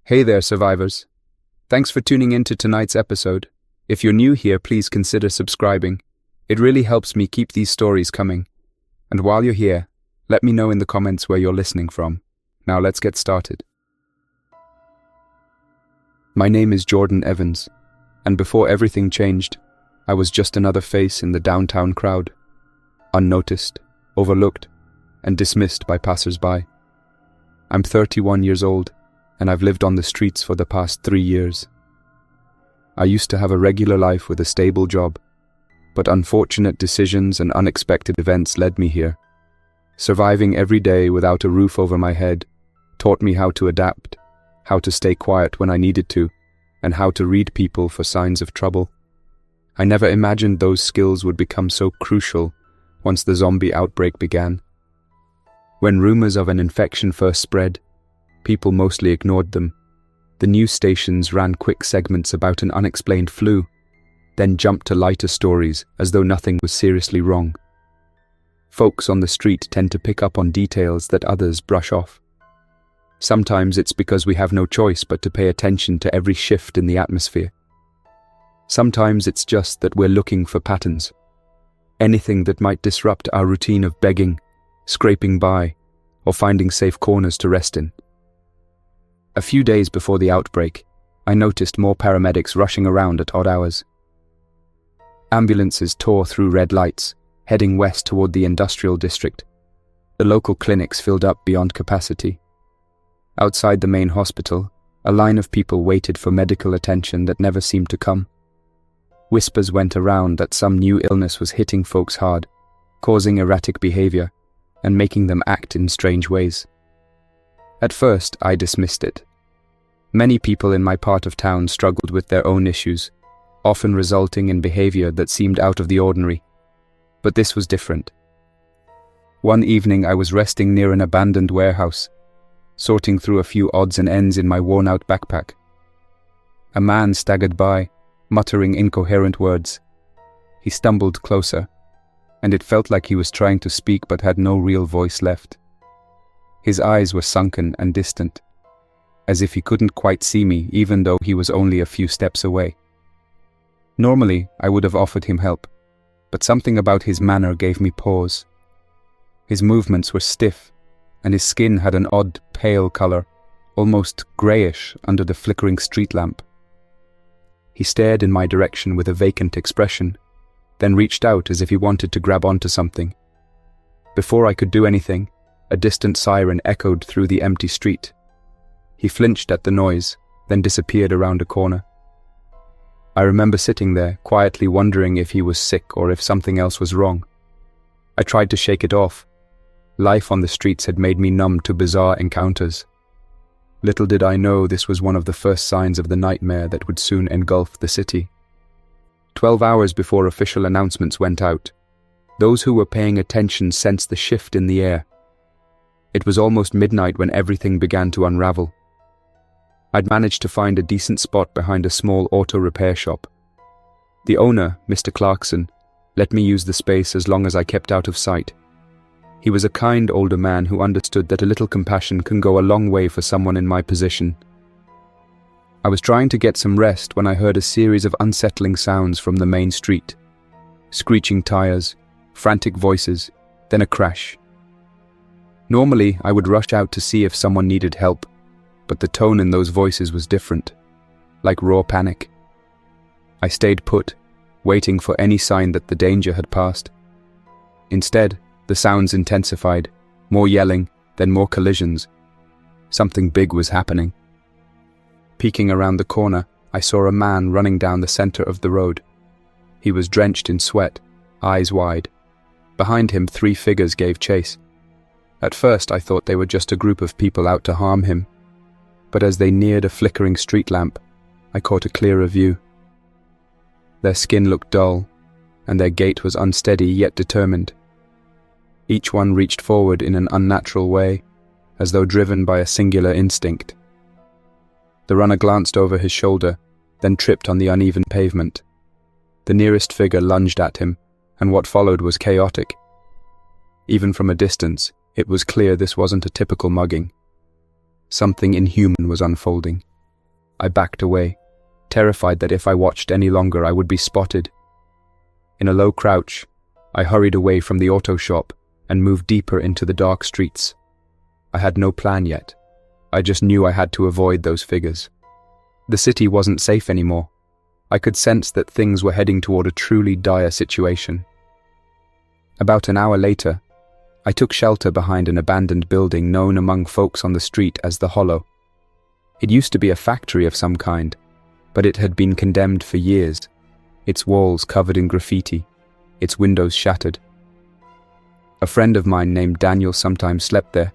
Hey there, survivors. Thanks for tuning in to tonight's episode. If you're new here, please consider subscribing. It really helps me keep these stories coming. And while you're here, let me know in the comments where you're listening from. Now let's get started. My name is Jordan Evans, and before everything changed, I was just another face in the downtown crowd, unnoticed, overlooked, and dismissed by passers-by. I'm 31 years old, and I've lived on the streets for the past 3 years. I used to have a regular life with a stable job, but unfortunate decisions and unexpected events led me here. Surviving every day without a roof over my head taught me how to adapt, how to stay quiet when I needed to, and how to read people for signs of trouble. I never imagined those skills would become so crucial once the zombie outbreak began. When rumors of an infection first spread, people mostly ignored them. The news stations ran quick segments about an unexplained flu, then jumped to lighter stories as though nothing was seriously wrong. Folks on the street tend to pick up on details that others brush off. Sometimes it's because we have no choice but to pay attention to every shift in the atmosphere. Sometimes it's just that we're looking for patterns. Anything that might disrupt our routine of begging, scraping by, or finding safe corners to rest in. A few days before the outbreak, I noticed more paramedics rushing around at odd hours. Ambulances tore through red lights, heading west toward the industrial district. The local clinics filled up beyond capacity. Outside the main hospital, a line of people waited for medical attention that never seemed to come. Whispers went around that some new illness was hitting folks hard, causing erratic behavior, and making them act in strange ways. At first, I dismissed it. Many people in my part of town struggled with their own issues, often resulting in behavior that seemed out of the ordinary. But this was different. One evening I was resting near an abandoned warehouse, sorting through a few odds and ends in my worn-out backpack. A man staggered by, muttering incoherent words. He stumbled closer, and it felt like he was trying to speak but had no real voice left. His eyes were sunken and distant, as if he couldn't quite see me even though he was only a few steps away. Normally, I would have offered him help, but something about his manner gave me pause. His movements were stiff, and his skin had an odd, pale color, almost grayish under the flickering street lamp. He stared in my direction with a vacant expression, then reached out as if he wanted to grab onto something. Before I could do anything, a distant siren echoed through the empty street. He flinched at the noise, then disappeared around a corner. I remember sitting there, quietly wondering if he was sick or if something else was wrong. I tried to shake it off. Life on the streets had made me numb to bizarre encounters. Little did I know this was one of the first signs of the nightmare that would soon engulf the city. 12 hours before official announcements went out, those who were paying attention sensed the shift in the air. It was almost midnight when everything began to unravel. I'd managed to find a decent spot behind a small auto repair shop. The owner, Mr. Clarkson, let me use the space as long as I kept out of sight. He was a kind older man who understood that a little compassion can go a long way for someone in my position. I was trying to get some rest when I heard a series of unsettling sounds from the main street. Screeching tires, frantic voices, then a crash. Normally, I would rush out to see if someone needed help, but the tone in those voices was different, like raw panic. I stayed put, waiting for any sign that the danger had passed. Instead, the sounds intensified, more yelling, then more collisions. Something big was happening. Peeking around the corner, I saw a man running down the center of the road. He was drenched in sweat, eyes wide. Behind him, 3 figures gave chase. At first, I thought they were just a group of people out to harm him. But as they neared a flickering street lamp, I caught a clearer view. Their skin looked dull, and their gait was unsteady yet determined. Each one reached forward in an unnatural way, as though driven by a singular instinct. The runner glanced over his shoulder, then tripped on the uneven pavement. The nearest figure lunged at him, and what followed was chaotic. Even from a distance, it was clear this wasn't a typical mugging. Something inhuman was unfolding. I backed away, terrified that if I watched any longer I would be spotted. In a low crouch, I hurried away from the auto shop and moved deeper into the dark streets. I had no plan yet. I just knew I had to avoid those figures. The city wasn't safe anymore. I could sense that things were heading toward a truly dire situation. About an hour later, I took shelter behind an abandoned building known among folks on the street as the Hollow. It used to be a factory of some kind, but it had been condemned for years, its walls covered in graffiti, its windows shattered. A friend of mine named Daniel sometimes slept there.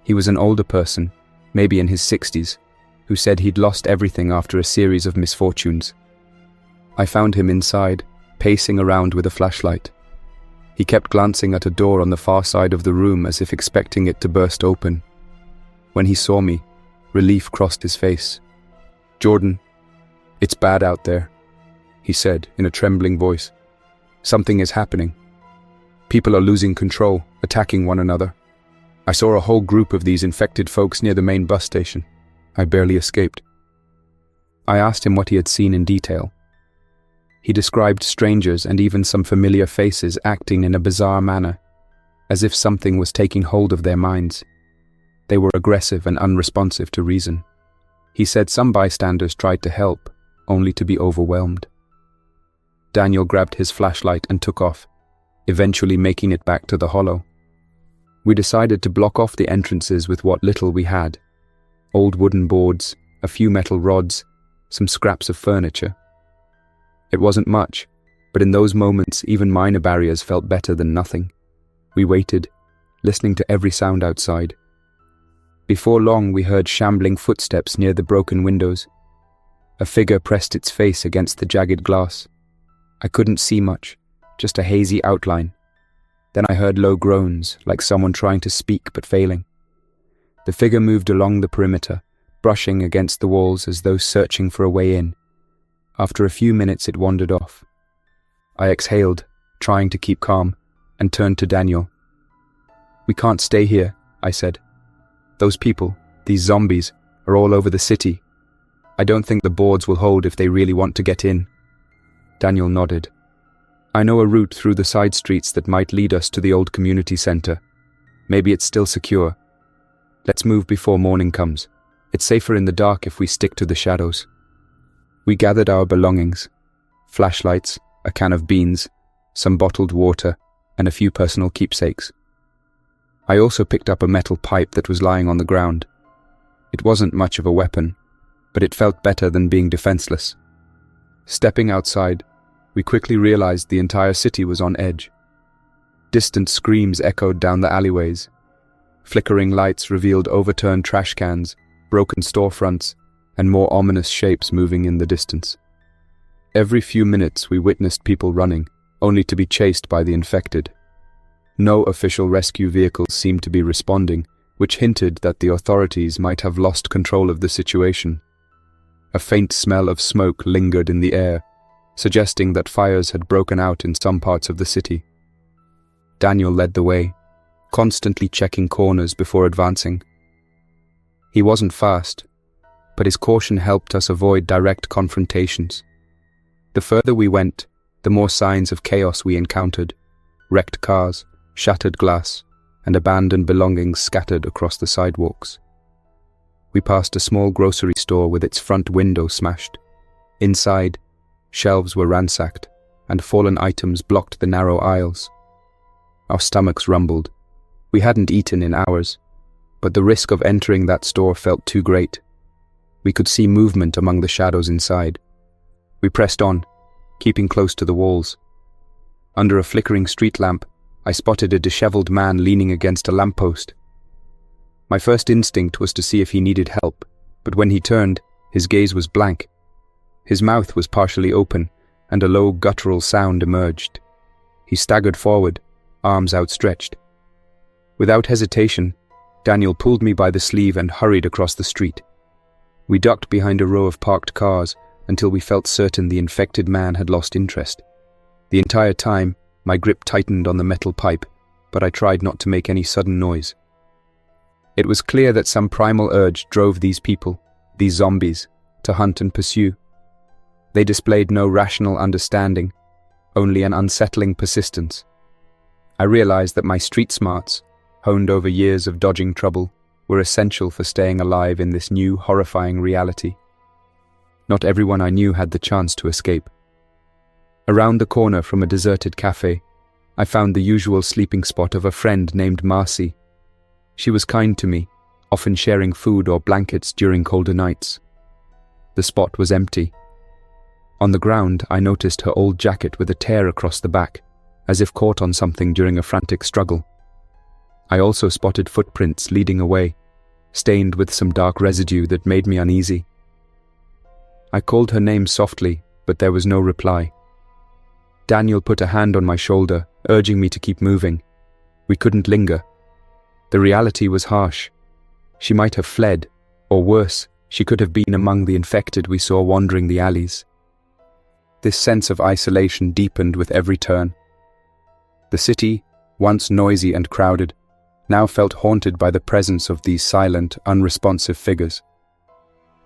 He was an older person, maybe in his 60s, who said he'd lost everything after a series of misfortunes. I found him inside, pacing around with a flashlight. He kept glancing at a door on the far side of the room as if expecting it to burst open. When he saw me, relief crossed his face. "Jordan, it's bad out there," he said in a trembling voice. "Something is happening. People are losing control, attacking one another. I saw a whole group of these infected folks near the main bus station. I barely escaped." I asked him what he had seen in detail. He described strangers and even some familiar faces acting in a bizarre manner, as if something was taking hold of their minds. They were aggressive and unresponsive to reason. He said some bystanders tried to help, only to be overwhelmed. Daniel grabbed his flashlight and took off, eventually making it back to the Hollow. We decided to block off the entrances with what little we had: old wooden boards, a few metal rods, some scraps of furniture. It wasn't much, but in those moments even minor barriers felt better than nothing. We waited, listening to every sound outside. Before long we heard shambling footsteps near the broken windows. A figure pressed its face against the jagged glass. I couldn't see much, just a hazy outline. Then I heard low groans, like someone trying to speak but failing. The figure moved along the perimeter, brushing against the walls as though searching for a way in. After a few minutes it wandered off. I exhaled, trying to keep calm, and turned to Daniel. "We can't stay here," I said. "Those people, these zombies, are all over the city. I don't think the boards will hold if they really want to get in." Daniel nodded. "I know a route through the side streets that might lead us to the old community center. Maybe it's still secure. Let's move before morning comes. It's safer in the dark if we stick to the shadows." We gathered our belongings: flashlights, a can of beans, some bottled water, and a few personal keepsakes. I also picked up a metal pipe that was lying on the ground. It wasn't much of a weapon, but it felt better than being defenseless. Stepping outside, we quickly realized the entire city was on edge. Distant screams echoed down the alleyways. Flickering lights revealed overturned trash cans, broken storefronts, and more ominous shapes moving in the distance. Every few minutes we witnessed people running, only to be chased by the infected. No official rescue vehicles seemed to be responding, which hinted that the authorities might have lost control of the situation. A faint smell of smoke lingered in the air, suggesting that fires had broken out in some parts of the city. Daniel led the way, constantly checking corners before advancing. He wasn't fast, but his caution helped us avoid direct confrontations. The further we went, the more signs of chaos we encountered: wrecked cars, shattered glass, and abandoned belongings scattered across the sidewalks. We passed a small grocery store with its front window smashed. Inside, shelves were ransacked, and fallen items blocked the narrow aisles. Our stomachs rumbled. We hadn't eaten in hours, but the risk of entering that store felt too great. We could see movement among the shadows inside. We pressed on, keeping close to the walls. Under a flickering street lamp, I spotted a disheveled man leaning against a lamppost. My first instinct was to see if he needed help, but when he turned, his gaze was blank. His mouth was partially open, and a low guttural sound emerged. He staggered forward, arms outstretched. Without hesitation, Daniel pulled me by the sleeve and hurried across the street. We ducked behind a row of parked cars until we felt certain the infected man had lost interest. The entire time, my grip tightened on the metal pipe, but I tried not to make any sudden noise. It was clear that some primal urge drove these people, these zombies, to hunt and pursue. They displayed no rational understanding, only an unsettling persistence. I realized that my street smarts, honed over years of dodging trouble, were essential for staying alive in this new, horrifying reality. Not everyone I knew had the chance to escape. Around the corner from a deserted cafe, I found the usual sleeping spot of a friend named Marcy. She was kind to me, often sharing food or blankets during colder nights. The spot was empty. On the ground, I noticed her old jacket with a tear across the back, as if caught on something during a frantic struggle. I also spotted footprints leading away, stained with some dark residue that made me uneasy. I called her name softly, but there was no reply. Daniel put a hand on my shoulder, urging me to keep moving. We couldn't linger. The reality was harsh. She might have fled, or worse, she could have been among the infected we saw wandering the alleys. This sense of isolation deepened with every turn. The city, once noisy and crowded, now felt haunted by the presence of these silent, unresponsive figures.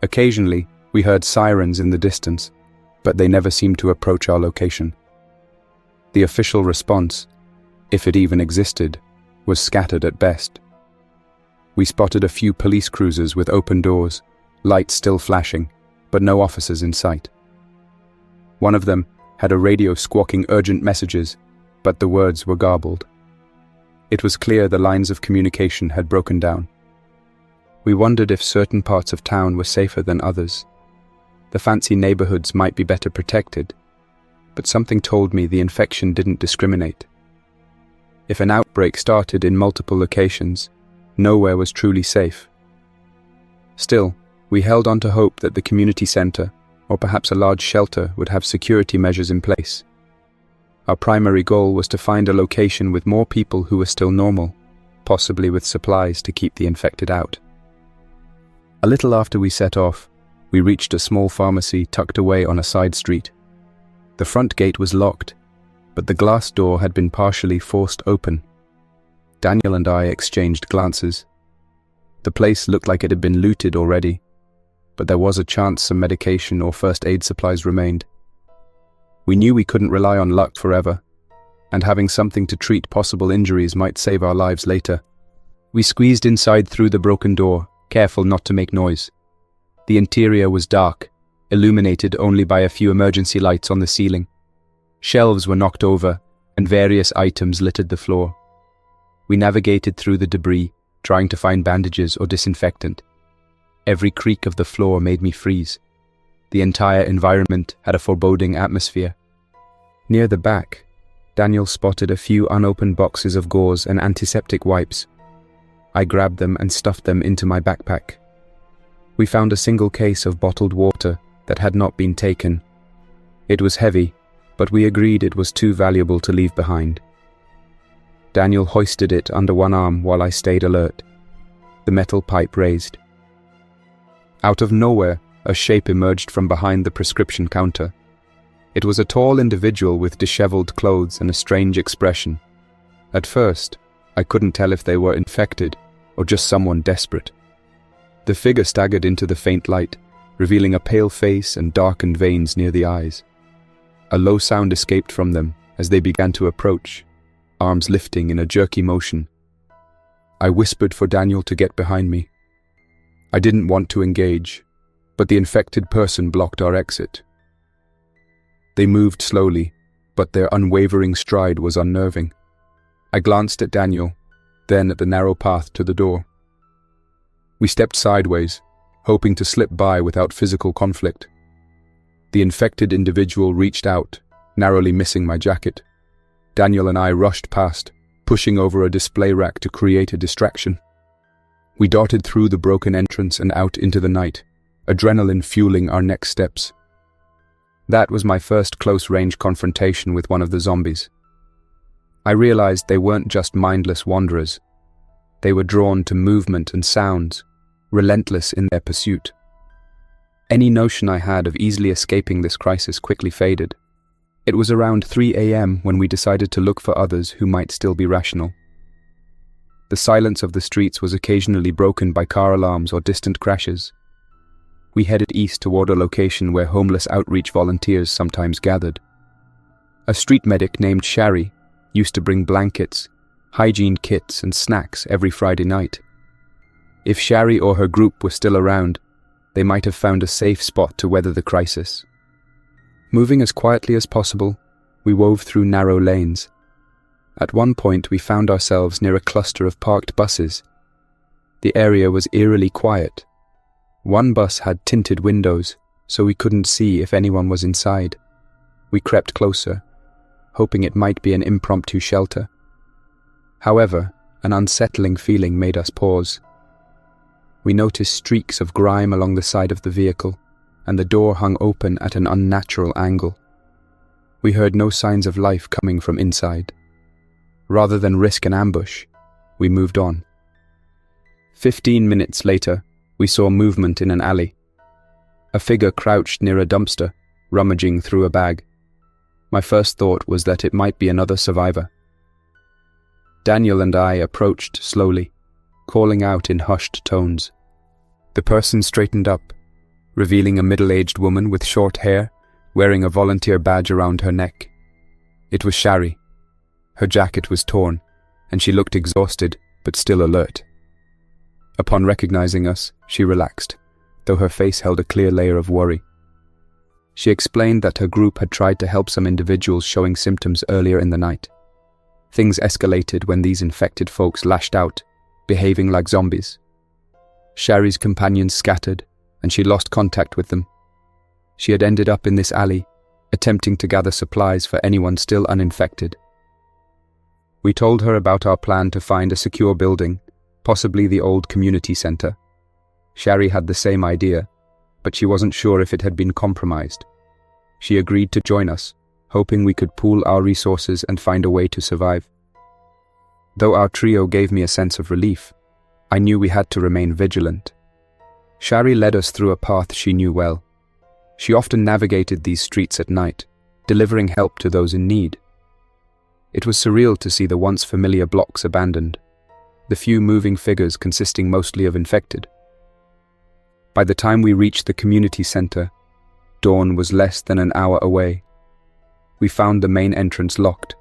Occasionally, we heard sirens in the distance, but they never seemed to approach our location. The official response, if it even existed, was scattered at best. We spotted a few police cruisers with open doors, lights still flashing, but no officers in sight. One of them had a radio squawking urgent messages, but the words were garbled. It was clear the lines of communication had broken down. We wondered if certain parts of town were safer than others. The fancy neighborhoods might be better protected, but something told me the infection didn't discriminate. If an outbreak started in multiple locations, nowhere was truly safe. Still, we held on to hope that the community center, or perhaps a large shelter, would have security measures in place. Our primary goal was to find a location with more people who were still normal, possibly with supplies to keep the infected out. A little after we set off, we reached a small pharmacy tucked away on a side street. The front gate was locked, but the glass door had been partially forced open. Daniel and I exchanged glances. The place looked like it had been looted already, but there was a chance some medication or first aid supplies remained. We knew we couldn't rely on luck forever, and having something to treat possible injuries might save our lives later. We squeezed inside through the broken door, careful not to make noise. The interior was dark, illuminated only by a few emergency lights on the ceiling. Shelves were knocked over, and various items littered the floor. We navigated through the debris, trying to find bandages or disinfectant. Every creak of the floor made me freeze. The entire environment had a foreboding atmosphere. Near the back, Daniel spotted a few unopened boxes of gauze and antiseptic wipes. I grabbed them and stuffed them into my backpack. We found a single case of bottled water that had not been taken. It was heavy, but we agreed it was too valuable to leave behind. Daniel hoisted it under one arm while I stayed alert. The metal pipe raised. Out of nowhere, a shape emerged from behind the prescription counter. It was a tall individual with disheveled clothes and a strange expression. At first, I couldn't tell if they were infected or just someone desperate. The figure staggered into the faint light, revealing a pale face and darkened veins near the eyes. A low sound escaped from them as they began to approach, arms lifting in a jerky motion. I whispered for Daniel to get behind me. I didn't want to engage, but the infected person blocked our exit. They moved slowly, but their unwavering stride was unnerving. I glanced at Daniel, then at the narrow path to the door. We stepped sideways, hoping to slip by without physical conflict. The infected individual reached out, narrowly missing my jacket. Daniel and I rushed past, pushing over a display rack to create a distraction. We darted through the broken entrance and out into the night, adrenaline fueling our next steps. That was my first close-range confrontation with one of the zombies. I realized they weren't just mindless wanderers. They were drawn to movement and sounds, relentless in their pursuit. Any notion I had of easily escaping this crisis quickly faded. It was around 3 a.m. when we decided to look for others who might still be rational. The silence of the streets was occasionally broken by car alarms or distant crashes. We headed east toward a location where homeless outreach volunteers sometimes gathered. A street medic named Shari used to bring blankets, hygiene kits, and snacks every Friday night. If Shari or her group were still around, they might have found a safe spot to weather the crisis. Moving as quietly as possible, we wove through narrow lanes. At one point, we found ourselves near a cluster of parked buses. The area was eerily quiet. One bus had tinted windows, so we couldn't see if anyone was inside. We crept closer, hoping it might be an impromptu shelter. However, an unsettling feeling made us pause. We noticed streaks of grime along the side of the vehicle, and the door hung open at an unnatural angle. We heard no signs of life coming from inside. Rather than risk an ambush, we moved on. 15 minutes later, we saw movement in an alley. A figure crouched near a dumpster, rummaging through a bag. My first thought was that it might be another survivor. Daniel and I approached slowly, calling out in hushed tones. The person straightened up, revealing a middle-aged woman with short hair, wearing a volunteer badge around her neck. It was Shari. Her jacket was torn, and she looked exhausted, but still alert. Upon recognizing us, she relaxed, though her face held a clear layer of worry. She explained that her group had tried to help some individuals showing symptoms earlier in the night. Things escalated when these infected folks lashed out, behaving like zombies. Shari's companions scattered, and she lost contact with them. She had ended up in this alley, attempting to gather supplies for anyone still uninfected. We told her about our plan to find a secure building, possibly the old community center. Shari had the same idea, but she wasn't sure if it had been compromised. She agreed to join us, hoping we could pool our resources and find a way to survive. Though our trio gave me a sense of relief, I knew we had to remain vigilant. Shari led us through a path she knew well. She often navigated these streets at night, delivering help to those in need. It was surreal to see the once familiar blocks abandoned, the few moving figures consisting mostly of infected. By the time we reached the community center, dawn was less than an hour away. We found the main entrance locked.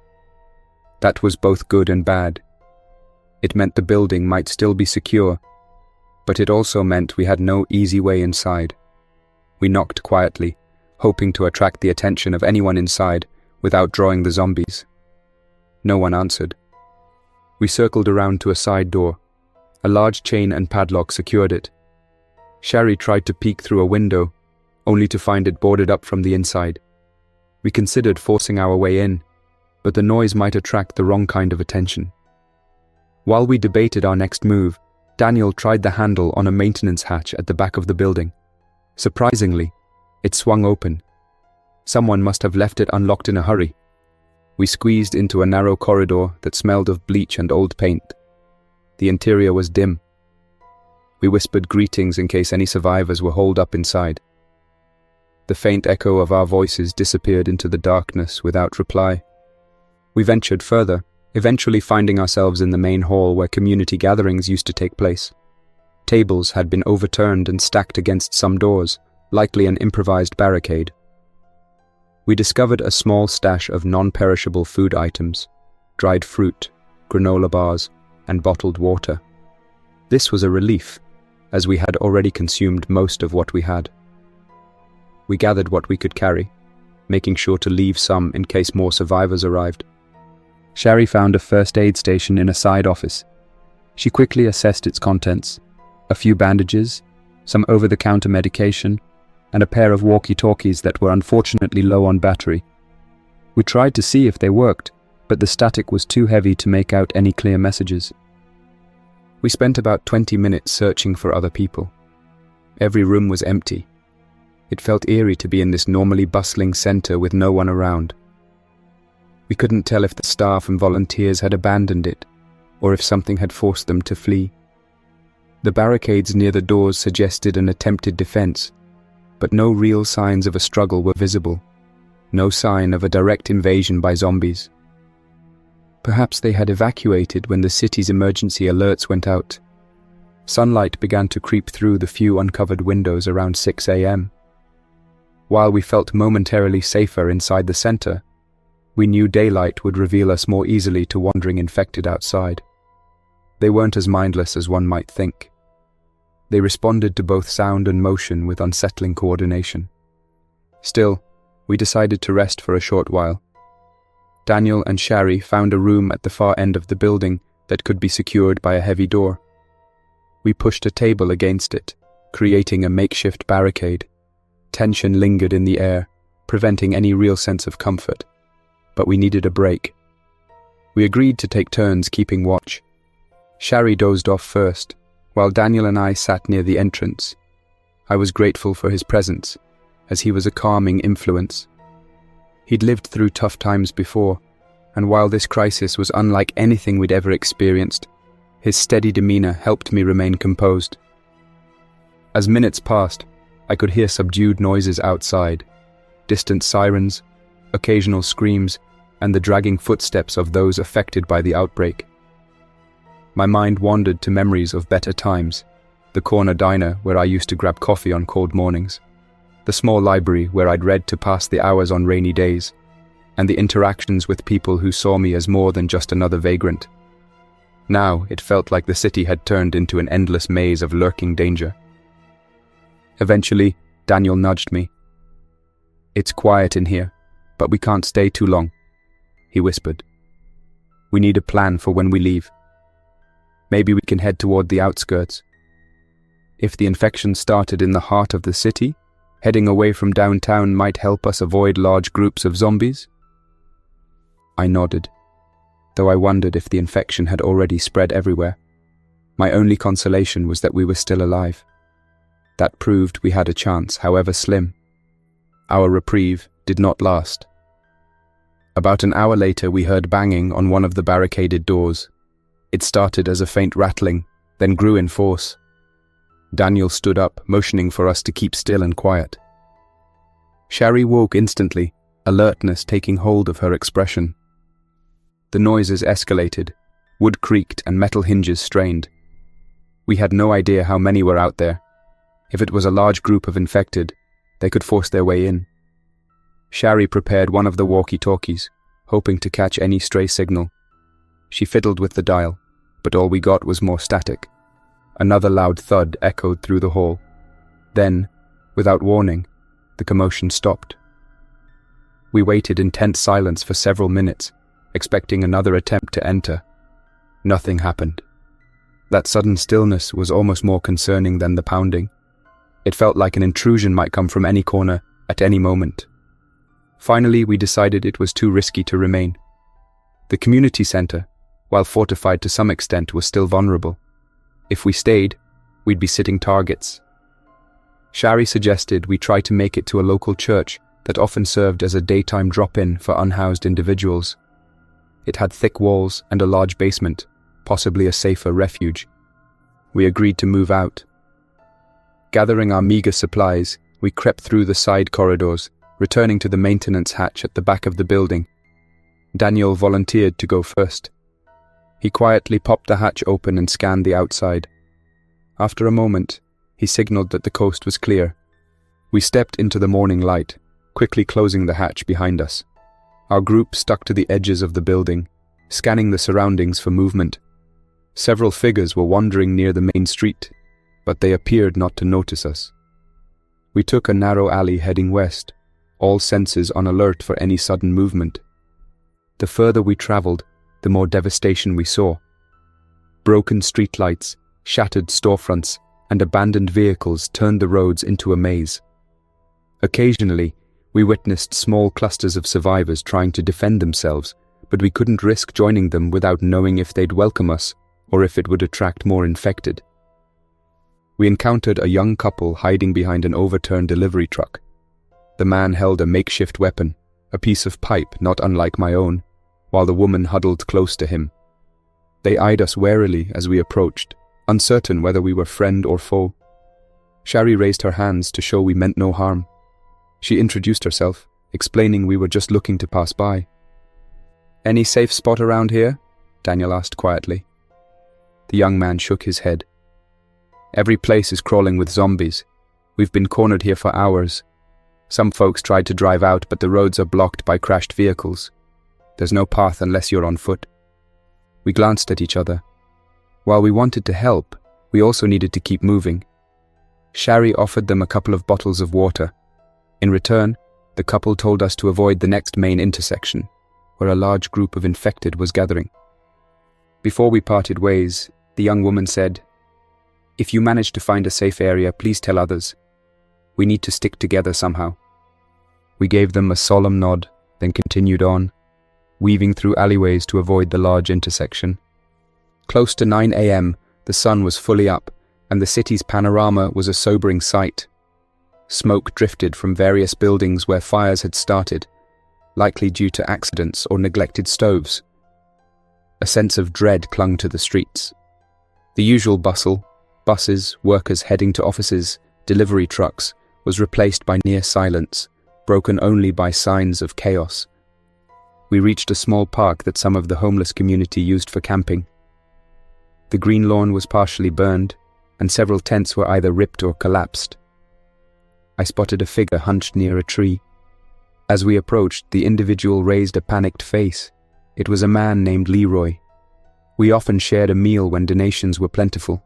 That was both good and bad. It meant the building might still be secure, but it also meant we had no easy way inside. We knocked quietly, hoping to attract the attention of anyone inside without drawing the zombies. No one answered. We circled around to a side door. A large chain and padlock secured it. Shari tried to peek through a window, only to find it boarded up from the inside. We considered forcing our way in, but the noise might attract the wrong kind of attention. While we debated our next move, Daniel tried the handle on a maintenance hatch at the back of the building. Surprisingly, it swung open. Someone must have left it unlocked in a hurry. We squeezed into a narrow corridor that smelled of bleach and old paint. The interior was dim. We whispered greetings in case any survivors were holed up inside. The faint echo of our voices disappeared into the darkness without reply. We ventured further, eventually finding ourselves in the main hall where community gatherings used to take place. Tables had been overturned and stacked against some doors, likely an improvised barricade. We discovered a small stash of non-perishable food items, dried fruit, granola bars, and bottled water. This was a relief, as we had already consumed most of what we had. We gathered what we could carry, making sure to leave some in case more survivors arrived. Shari found a first aid station in a side office. She quickly assessed its contents: a few bandages, some over-the-counter medication, and a pair of walkie-talkies that were unfortunately low on battery. We tried to see if they worked, but the static was too heavy to make out any clear messages. We spent about 20 minutes searching for other people. Every room was empty. It felt eerie to be in this normally bustling center with no one around. We couldn't tell if the staff and volunteers had abandoned it, or if something had forced them to flee. The barricades near the doors suggested an attempted defense, but no real signs of a struggle were visible. No sign of a direct invasion by zombies. Perhaps they had evacuated when the city's emergency alerts went out. Sunlight began to creep through the few uncovered windows around 6 a.m. While we felt momentarily safer inside the center, we knew daylight would reveal us more easily to wandering infected outside. They weren't as mindless as one might think. They responded to both sound and motion with unsettling coordination. Still, we decided to rest for a short while. Daniel and Shari found a room at the far end of the building that could be secured by a heavy door. We pushed a table against it, creating a makeshift barricade. Tension lingered in the air, preventing any real sense of comfort. But we needed a break. We agreed to take turns keeping watch. Shari dozed off first, while Daniel and I sat near the entrance. I was grateful for his presence, as he was a calming influence. He'd lived through tough times before, and while this crisis was unlike anything we'd ever experienced, his steady demeanor helped me remain composed. As minutes passed, I could hear subdued noises outside, distant sirens, occasional screams, and the dragging footsteps of those affected by the outbreak. My mind wandered to memories of better times, the corner diner where I used to grab coffee on cold mornings, the small library where I'd read to pass the hours on rainy days, and the interactions with people who saw me as more than just another vagrant. Now it felt like the city had turned into an endless maze of lurking danger. Eventually, Daniel nudged me. "It's quiet in here, but we can't stay too long," he whispered. "We need a plan for when we leave. Maybe we can head toward the outskirts. If the infection started in the heart of the city, heading away from downtown might help us avoid large groups of zombies." I nodded, though I wondered if the infection had already spread everywhere. My only consolation was that we were still alive. That proved we had a chance, however slim. Our reprieve did not last. About an hour later, we heard banging on one of the barricaded doors. It started as a faint rattling, then grew in force. Daniel stood up, motioning for us to keep still and quiet. Shari woke instantly, alertness taking hold of her expression. The noises escalated, wood creaked and metal hinges strained. We had no idea how many were out there. If it was a large group of infected, they could force their way in. Shari prepared one of the walkie-talkies, hoping to catch any stray signal. She fiddled with the dial, but all we got was more static. Another loud thud echoed through the hall. Then, without warning, the commotion stopped. We waited in tense silence for several minutes, expecting another attempt to enter. Nothing happened. That sudden stillness was almost more concerning than the pounding. It felt like an intrusion might come from any corner, at any moment. Finally, we decided it was too risky to remain. The community center, while fortified to some extent, was still vulnerable. If we stayed, we'd be sitting targets. Shari suggested we try to make it to a local church that often served as a daytime drop-in for unhoused individuals. It had thick walls and a large basement, possibly a safer refuge. We agreed to move out. Gathering our meager supplies, we crept through the side corridors, returning to the maintenance hatch at the back of the building. Daniel volunteered to go first. He quietly popped the hatch open and scanned the outside. After a moment, he signaled that the coast was clear. We stepped into the morning light, quickly closing the hatch behind us. Our group stuck to the edges of the building, scanning the surroundings for movement. Several figures were wandering near the main street, but they appeared not to notice us. We took a narrow alley heading west, all senses on alert for any sudden movement. The further we traveled, the more devastation we saw. Broken streetlights, shattered storefronts, and abandoned vehicles turned the roads into a maze. Occasionally, we witnessed small clusters of survivors trying to defend themselves, but we couldn't risk joining them without knowing if they'd welcome us or if it would attract more infected. We encountered a young couple hiding behind an overturned delivery truck. The man held a makeshift weapon, a piece of pipe not unlike my own, while the woman huddled close to him. They eyed us warily as we approached, uncertain whether we were friend or foe. Shari raised her hands to show we meant no harm. She introduced herself, explaining we were just looking to pass by. "Any safe spot around here?" Daniel asked quietly. The young man shook his head. Every place is crawling with zombies. We've been cornered here for hours. Some folks tried to drive out, but the roads are blocked by crashed vehicles. There's no path unless you're on foot. We glanced at each other. While we wanted to help, we also needed to keep moving. Shari offered them a couple of bottles of water. In return, the couple told us to avoid the next main intersection, where a large group of infected was gathering. Before we parted ways, the young woman said, "If you manage to find a safe area, please tell others. We need to stick together somehow." We gave them a solemn nod, then continued on, weaving through alleyways to avoid the large intersection. Close to 9 a.m., the sun was fully up, and the city's panorama was a sobering sight. Smoke drifted from various buildings where fires had started, likely due to accidents or neglected stoves. A sense of dread clung to the streets. The usual bustle, buses, workers heading to offices, delivery trucks, was replaced by near silence, broken only by signs of chaos. We reached a small park that some of the homeless community used for camping. The green lawn was partially burned, and several tents were either ripped or collapsed. I spotted a figure hunched near a tree. As we approached, the individual raised a panicked face. It was a man named Leroy. We often shared a meal when donations were plentiful.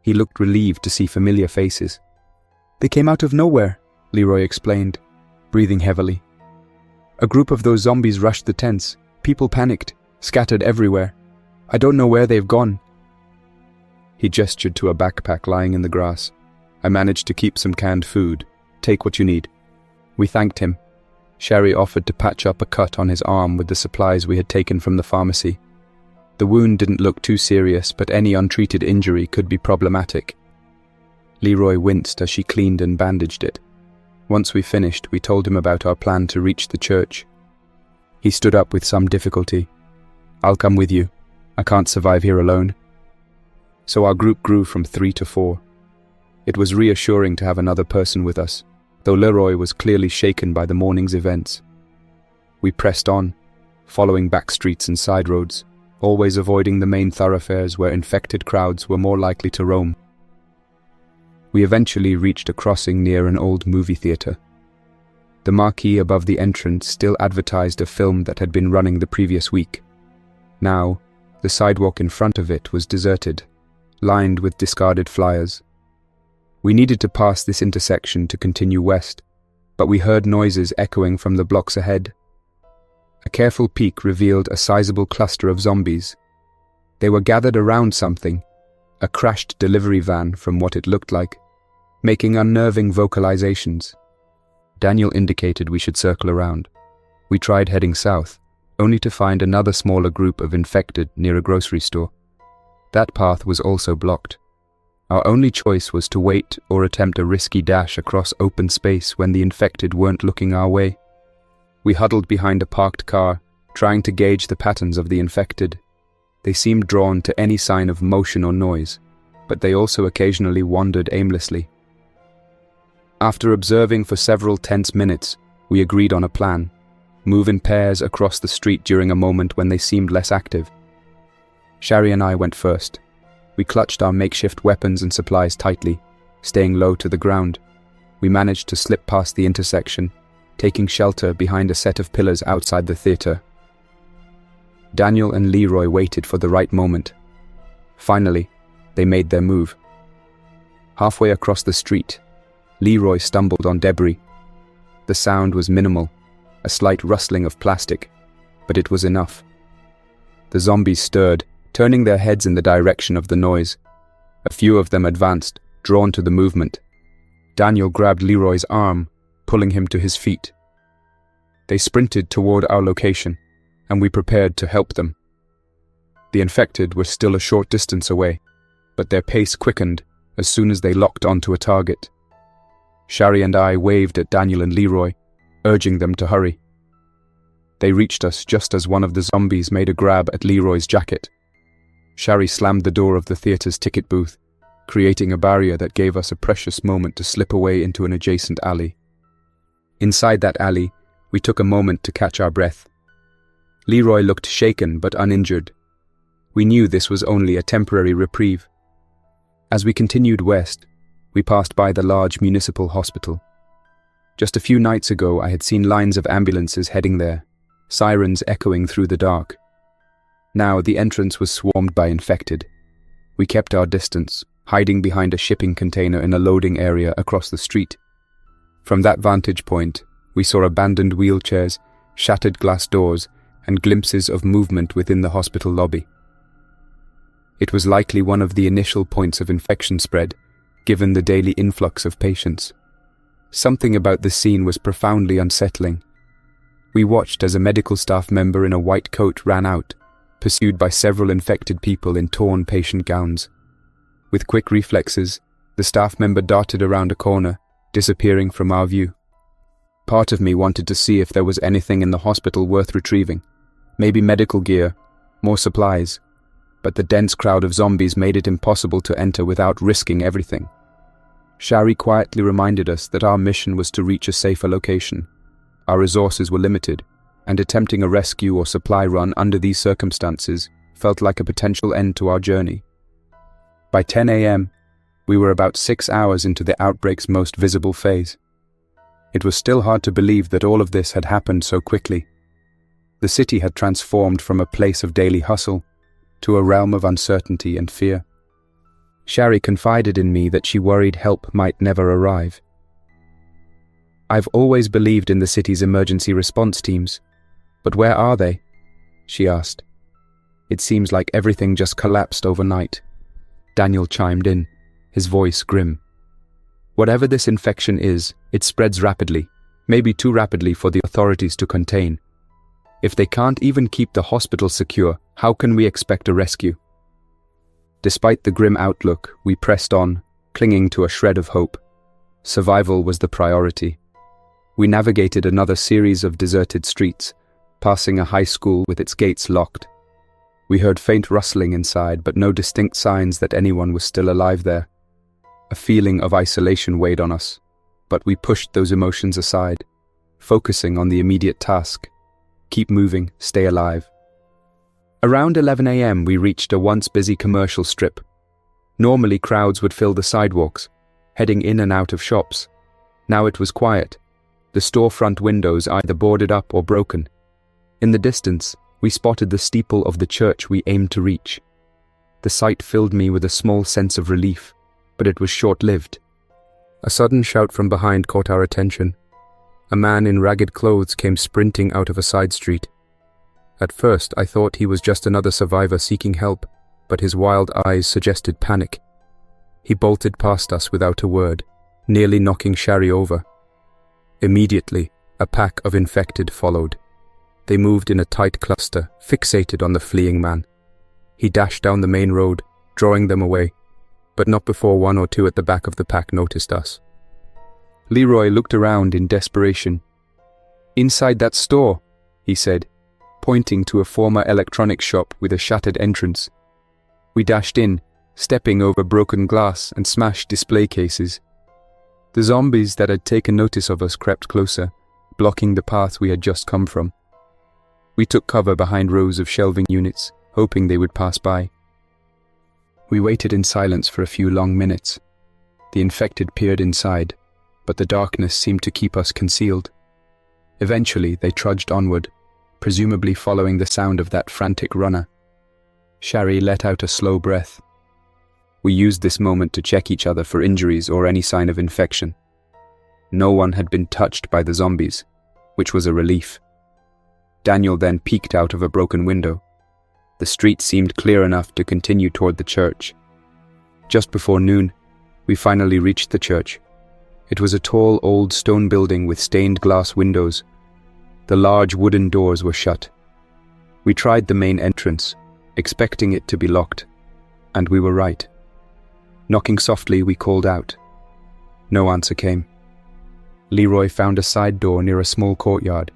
He looked relieved to see familiar faces. "They came out of nowhere," Leroy explained, breathing heavily. "A group of those zombies rushed the tents. People panicked, scattered everywhere. I don't know where they've gone." He gestured to a backpack lying in the grass. "I managed to keep some canned food. Take what you need." We thanked him. Shari offered to patch up a cut on his arm with the supplies we had taken from the pharmacy. The wound didn't look too serious, but any untreated injury could be problematic. Leroy winced as she cleaned and bandaged it. Once we finished, we told him about our plan to reach the church. He stood up with some difficulty. "I'll come with you. I can't survive here alone." So our group grew from 3 to 4. It was reassuring to have another person with us, though Leroy was clearly shaken by the morning's events. We pressed on, following back streets and side roads, always avoiding the main thoroughfares where infected crowds were more likely to roam. We eventually reached a crossing near an old movie theater. The marquee above the entrance still advertised a film that had been running the previous week. Now, the sidewalk in front of it was deserted, lined with discarded flyers. We needed to pass this intersection to continue west, but we heard noises echoing from the blocks ahead. A careful peek revealed a sizable cluster of zombies. They were gathered around something, a crashed delivery van from what it looked like, making unnerving vocalizations. Daniel indicated we should circle around. We tried heading south, only to find another smaller group of infected near a grocery store. That path was also blocked. Our only choice was to wait or attempt a risky dash across open space when the infected weren't looking our way. We huddled behind a parked car, trying to gauge the patterns of the infected. They seemed drawn to any sign of motion or noise, but they also occasionally wandered aimlessly. After observing for several tense minutes, we agreed on a plan: move in pairs across the street during a moment when they seemed less active. Shari and I went first. We clutched our makeshift weapons and supplies tightly, staying low to the ground. We managed to slip past the intersection, taking shelter behind a set of pillars outside the theater. Daniel and Leroy waited for the right moment. Finally, they made their move. Halfway across the street, Leroy stumbled on debris. The sound was minimal, a slight rustling of plastic, but it was enough. The zombies stirred, turning their heads in the direction of the noise. A few of them advanced, drawn to the movement. Daniel grabbed Leroy's arm, pulling him to his feet. They sprinted toward our location, and we prepared to help them. The infected were still a short distance away, but their pace quickened as soon as they locked onto a target. Shari and I waved at Daniel and Leroy, urging them to hurry. They reached us just as one of the zombies made a grab at Leroy's jacket. Shari slammed the door of the theater's ticket booth, creating a barrier that gave us a precious moment to slip away into an adjacent alley. Inside that alley, we took a moment to catch our breath. Leroy looked shaken but uninjured. We knew this was only a temporary reprieve. As we continued west, we passed by the large municipal hospital. Just a few nights ago, I had seen lines of ambulances heading there, sirens echoing through the dark. Now the entrance was swarmed by infected. We kept our distance, hiding behind a shipping container in a loading area across the street. From that vantage point, we saw abandoned wheelchairs, shattered glass doors, and glimpses of movement within the hospital lobby. It was likely one of the initial points of infection spread, given the daily influx of patients. Something about the scene was profoundly unsettling. We watched as a medical staff member in a white coat ran out, pursued by several infected people in torn patient gowns. With quick reflexes, the staff member darted around a corner, disappearing from our view. Part of me wanted to see if there was anything in the hospital worth retrieving. Maybe medical gear, more supplies. But the dense crowd of zombies made it impossible to enter without risking everything. Shari quietly reminded us that our mission was to reach a safer location. Our resources were limited, and attempting a rescue or supply run under these circumstances felt like a potential end to our journey. By 10 a.m., we were about 6 hours into the outbreak's most visible phase. It was still hard to believe that all of this had happened so quickly. The city had transformed from a place of daily hustle to a realm of uncertainty and fear. Shari confided in me that she worried help might never arrive. I've always believed in the city's emergency response teams, but where are they? She asked. It seems like everything just collapsed overnight. Daniel chimed in, his voice grim. Whatever this infection is, it spreads rapidly, maybe too rapidly for the authorities to contain. If they can't even keep the hospital secure, how can we expect a rescue? Despite the grim outlook, we pressed on, clinging to a shred of hope. Survival was the priority. We navigated another series of deserted streets, passing a high school with its gates locked. We heard faint rustling inside, but no distinct signs that anyone was still alive there. A feeling of isolation weighed on us, but we pushed those emotions aside, focusing on the immediate task. Keep moving, stay alive. Around 11 a.m. we reached a once busy commercial strip. Normally crowds would fill the sidewalks, heading in and out of shops. Now it was quiet, the storefront windows either boarded up or broken. In the distance, we spotted the steeple of the church we aimed to reach. The sight filled me with a small sense of relief, but it was short-lived. A sudden shout from behind caught our attention. A man in ragged clothes came sprinting out of a side street. At first, I thought he was just another survivor seeking help, but his wild eyes suggested panic. He bolted past us without a word, nearly knocking Shari over. Immediately, a pack of infected followed. They moved in a tight cluster, fixated on the fleeing man. He dashed down the main road, drawing them away, but not before one or two at the back of the pack noticed us. Leroy looked around in desperation. "Inside that store," he said, pointing to a former electronics shop with a shattered entrance. We dashed in, stepping over broken glass and smashed display cases. The zombies that had taken notice of us crept closer, blocking the path we had just come from. We took cover behind rows of shelving units, hoping they would pass by. We waited in silence for a few long minutes. The infected peered inside, but the darkness seemed to keep us concealed. Eventually, they trudged onward, presumably following the sound of that frantic runner. Shari let out a slow breath. We used this moment to check each other for injuries or any sign of infection. No one had been touched by the zombies, which was a relief. Daniel then peeked out of a broken window. The street seemed clear enough to continue toward the church. Just before noon, we finally reached the church. It was a tall, old stone building with stained glass windows. The large wooden doors were shut. We tried the main entrance, expecting it to be locked, and we were right. Knocking softly, we called out. No answer came. Leroy found a side door near a small courtyard.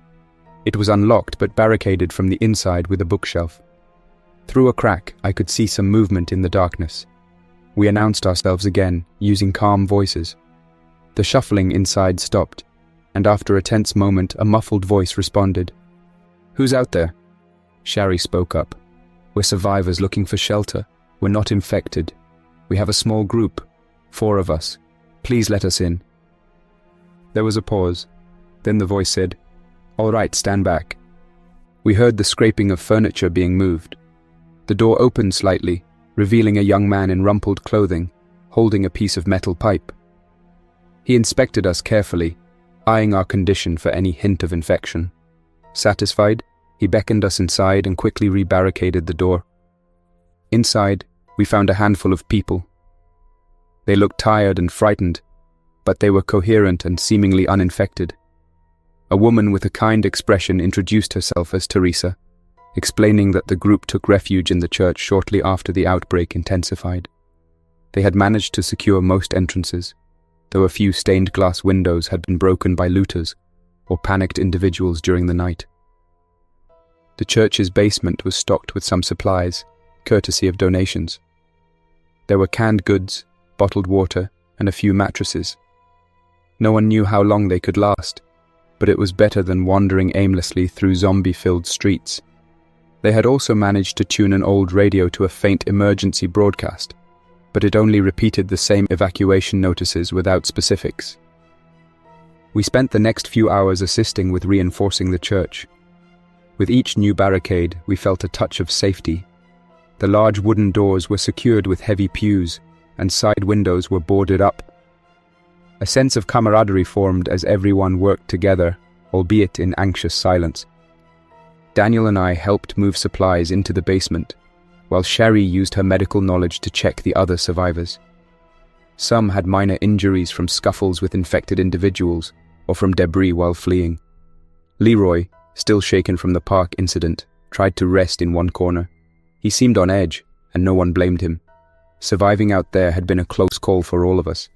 It was unlocked but barricaded from the inside with a bookshelf. Through a crack, I could see some movement in the darkness. We announced ourselves again, using calm voices. The shuffling inside stopped, and after a tense moment, a muffled voice responded. "Who's out there?" Shari spoke up. "We're survivors looking for shelter. We're not infected. We have a small group, 4 of us. Please let us in." There was a pause. Then the voice said, "All right, stand back." We heard the scraping of furniture being moved. The door opened slightly, revealing a young man in rumpled clothing, holding a piece of metal pipe. He inspected us carefully, eyeing our condition for any hint of infection. Satisfied, he beckoned us inside and quickly rebarricaded the door. Inside, we found a handful of people. They looked tired and frightened, but they were coherent and seemingly uninfected. A woman with a kind expression introduced herself as Teresa, explaining that the group took refuge in the church shortly after the outbreak intensified. They had managed to secure most entrances, though a few stained glass windows had been broken by looters or panicked individuals during the night. The church's basement was stocked with some supplies, courtesy of donations. There were canned goods, bottled water, and a few mattresses. No one knew how long they could last, but it was better than wandering aimlessly through zombie-filled streets. They had also managed to tune an old radio to a faint emergency broadcast, but it only repeated the same evacuation notices without specifics. We spent the next few hours assisting with reinforcing the church. With each new barricade, we felt a touch of safety. The large wooden doors were secured with heavy pews, and side windows were boarded up. A sense of camaraderie formed as everyone worked together, albeit in anxious silence. Daniel and I helped move supplies into the basement, while Sherry used her medical knowledge to check the other survivors. Some had minor injuries from scuffles with infected individuals or from debris while fleeing. Leroy, still shaken from the park incident, tried to rest in one corner. He seemed on edge, and no one blamed him. Surviving out there had been a close call for all of us.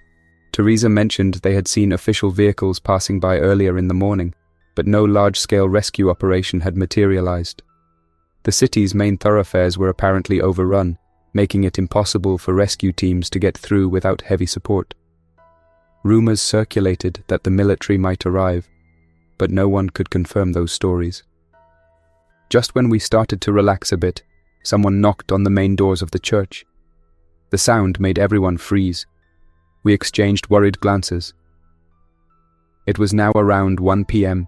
Teresa mentioned they had seen official vehicles passing by earlier in the morning, but no large-scale rescue operation had materialized. The city's main thoroughfares were apparently overrun, making it impossible for rescue teams to get through without heavy support. Rumors circulated that the military might arrive, but no one could confirm those stories. Just when we started to relax a bit, someone knocked on the main doors of the church. The sound made everyone freeze. We exchanged worried glances. It was now around 1 p.m.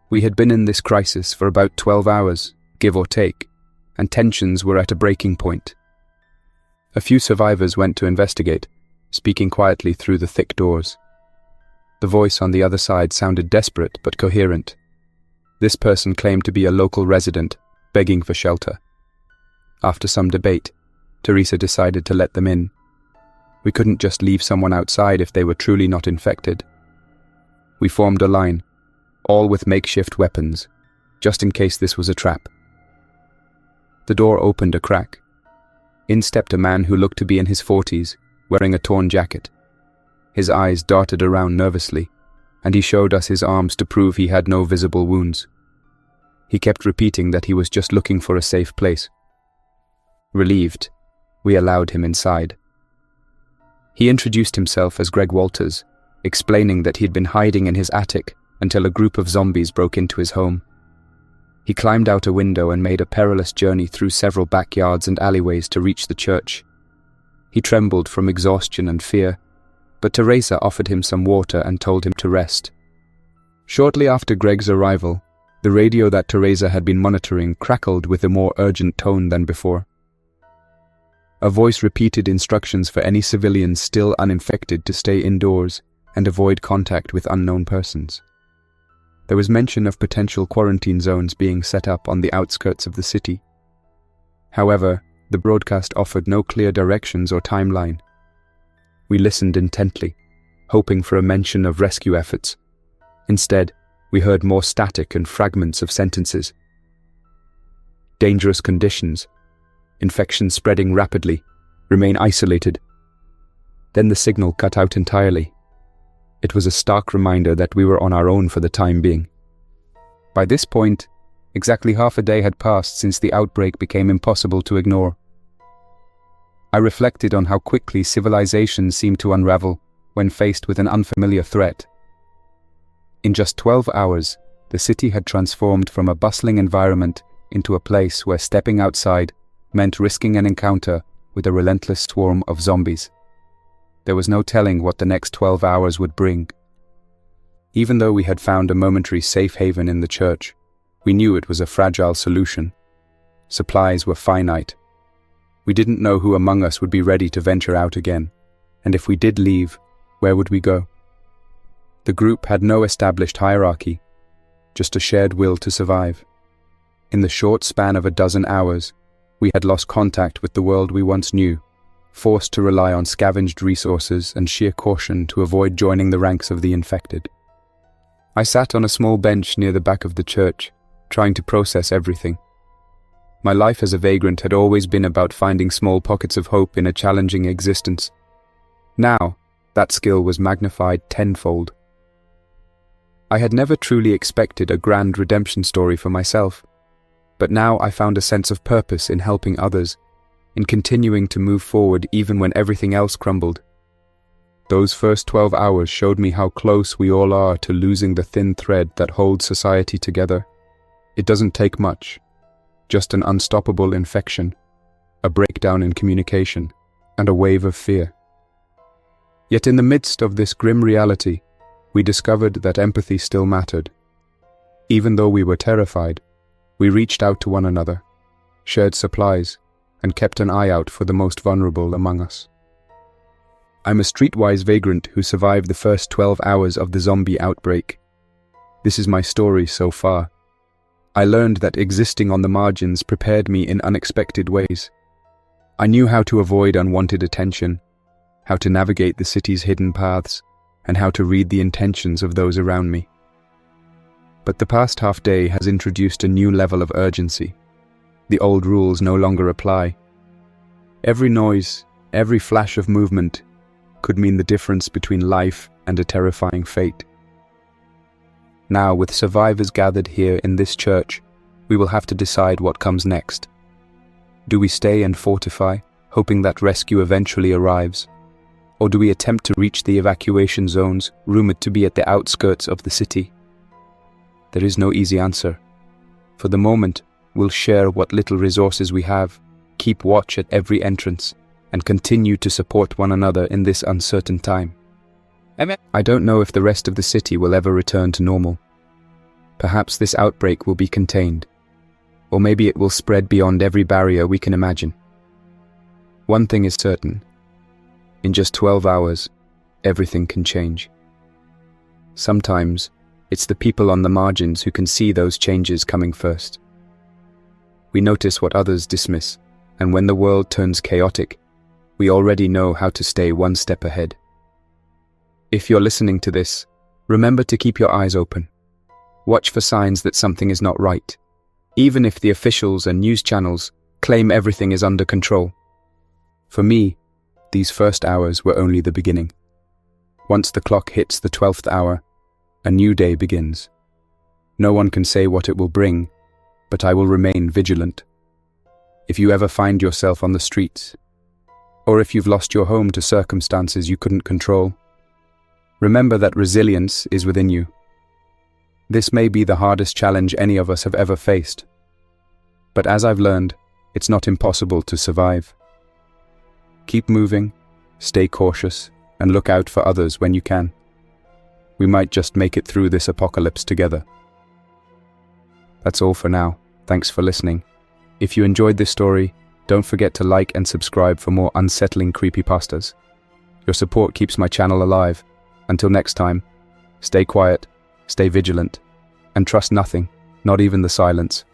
We had been in this crisis for about 12 hours, give or take, and tensions were at a breaking point. A few survivors went to investigate, speaking quietly through the thick doors. The voice on the other side sounded desperate but coherent. This person claimed to be a local resident, begging for shelter. After some debate, Teresa decided to let them in. We couldn't just leave someone outside if they were truly not infected. We formed a line, all with makeshift weapons, just in case this was a trap. The door opened a crack. In stepped a man who looked to be in his 40s, wearing a torn jacket. His eyes darted around nervously, and he showed us his arms to prove he had no visible wounds. He kept repeating that he was just looking for a safe place. Relieved, we allowed him inside. He introduced himself as Greg Walters, explaining that he'd been hiding in his attic until a group of zombies broke into his home. He climbed out a window and made a perilous journey through several backyards and alleyways to reach the church. He trembled from exhaustion and fear, but Teresa offered him some water and told him to rest. Shortly after Greg's arrival, the radio that Teresa had been monitoring crackled with a more urgent tone than before. A voice repeated instructions for any civilians still uninfected to stay indoors and avoid contact with unknown persons. There was mention of potential quarantine zones being set up on the outskirts of the city. However, the broadcast offered no clear directions or timeline. We listened intently, hoping for a mention of rescue efforts. Instead, we heard more static and fragments of sentences. Dangerous conditions. Infection spreading rapidly. Remain isolated. Then the signal cut out entirely. It was a stark reminder that we were on our own for the time being. By this point, exactly half a day had passed since the outbreak became impossible to ignore. I reflected on how quickly civilization seemed to unravel when faced with an unfamiliar threat. In just 12 hours, the city had transformed from a bustling environment into a place where stepping outside meant risking an encounter with a relentless swarm of zombies. There was no telling what the next 12 hours would bring. Even though we had found a momentary safe haven in the church, we knew it was a fragile solution. Supplies were finite. We didn't know who among us would be ready to venture out again, and if we did leave, where would we go? The group had no established hierarchy, just a shared will to survive. In the short span of a dozen hours, we had lost contact with the world we once knew, forced to rely on scavenged resources and sheer caution to avoid joining the ranks of the infected. I sat on a small bench near the back of the church, trying to process everything. My life as a vagrant had always been about finding small pockets of hope in a challenging existence. Now, that skill was magnified tenfold. I had never truly expected a grand redemption story for myself, but now I found a sense of purpose in helping others, in continuing to move forward even when everything else crumbled. Those first 12 hours showed me how close we all are to losing the thin thread that holds society together. It doesn't take much, just an unstoppable infection, a breakdown in communication, and a wave of fear. Yet in the midst of this grim reality, we discovered that empathy still mattered. Even though we were terrified, we reached out to one another, shared supplies, and kept an eye out for the most vulnerable among us. I'm a streetwise vagrant who survived the first 12 hours of the zombie outbreak. This is my story so far. I learned that existing on the margins prepared me in unexpected ways. I knew how to avoid unwanted attention, how to navigate the city's hidden paths, and how to read the intentions of those around me. But the past half day has introduced a new level of urgency. The old rules no longer apply. Every noise, every flash of movement could mean the difference between life and a terrifying fate. Now, with survivors gathered here in this church, we will have to decide what comes next. Do we stay and fortify, hoping that rescue eventually arrives? Or do we attempt to reach the evacuation zones, rumored to be at the outskirts of the city? There is no easy answer. For the moment, we'll share what little resources we have, keep watch at every entrance, and continue to support one another in this uncertain time. I don't know if the rest of the city will ever return to normal. Perhaps this outbreak will be contained, or maybe it will spread beyond every barrier we can imagine. One thing is certain. In just 12 hours, everything can change. Sometimes, it's the people on the margins who can see those changes coming first. We notice what others dismiss, and when the world turns chaotic, we already know how to stay one step ahead. If you're listening to this, remember to keep your eyes open. Watch for signs that something is not right, even if the officials and news channels claim everything is under control. For me, these first hours were only the beginning. Once the clock hits the 12th hour, a new day begins. No one can say what it will bring, but I will remain vigilant. If you ever find yourself on the streets, or if you've lost your home to circumstances you couldn't control, remember that resilience is within you. This may be the hardest challenge any of us have ever faced. But as I've learned, it's not impossible to survive. Keep moving, stay cautious, and look out for others when you can. We might just make it through this apocalypse together. That's all for now. Thanks for listening. If you enjoyed this story, don't forget to like and subscribe for more unsettling creepypastas. Your support keeps my channel alive. Until next time, stay quiet, stay vigilant, and trust nothing, not even the silence.